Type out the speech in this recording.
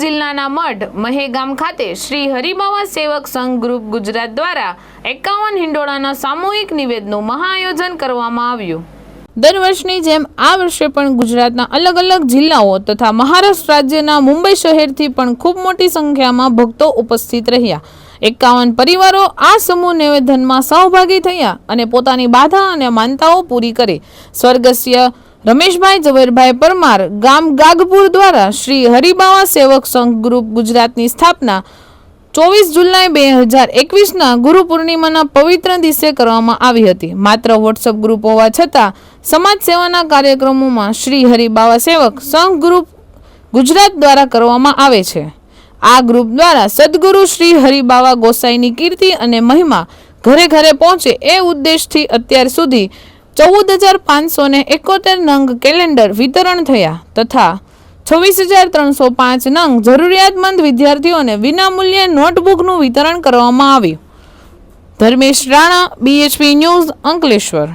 જિલ્લાના મઢ મહેગામ ખાતે શ્રી હરિબાવા સેવક સંઘ ગ્રુપ ગુજરાત દ્વારા 51 હિંડોળાના સામૂહિક નિવેદનનું મહાઆયોજન કરવામાં આવ્યું। દર વર્ષની જેમ આ વર્ષે પણ ગુજરાતના અલગ અલગ જિલ્લાઓ તથા મહારાષ્ટ્ર રાજ્યના મુંબઈ શહેરથી પણ ખૂબ મોટી સંખ્યામાં ભક્તો ઉપસ્થિત રહ્યા। 51 પરિવારો આ સમૂહ નિવેદનમાં સહભાગી થયા અને પોતાની બાધા અને માનતાઓ પૂરી કરી। સ્વર્ગસ્ય રમેશભાઈ ઝવેરભાઈ પરમાર ગામ ગાગપુર દ્વારા શ્રી હરિબાવા સેવક સંઘ ગ્રુપ ગુજરાતની સ્થાપના 24 જુલાઈ 2021ના ગુરુ પૂર્ણિમાના પવિત્ર દિવસે કરવામાં આવી હતી। માત્ર વોટ્સએપ ગ્રુપ હોવા છતાં સમાજ સેવાના કાર્યક્રમોમાં શ્રી હરિબાવા સેવક સંઘ ગ્રુપ ગુજરાત દ્વારા કરવામાં આવે છે। આ ગ્રુપ દ્વારા સદગુરુ શ્રી હરિબાવા ગોસાઈની કીર્તિ અને મહિમા ઘરે ઘરે પહોંચે એ ઉદ્દેશથી અત્યાર સુધી 14,571 નંગ કેલેન્ડર વિતરણ થયા તથા 26,305 નંગ જરૂરિયાતમંદ વિદ્યાર્થીઓને વિનામૂલ્યે નોટબુકનું વિતરણ કરવામાં આવ્યું। Dharmesh Rana, BHP news, Ankleshwar.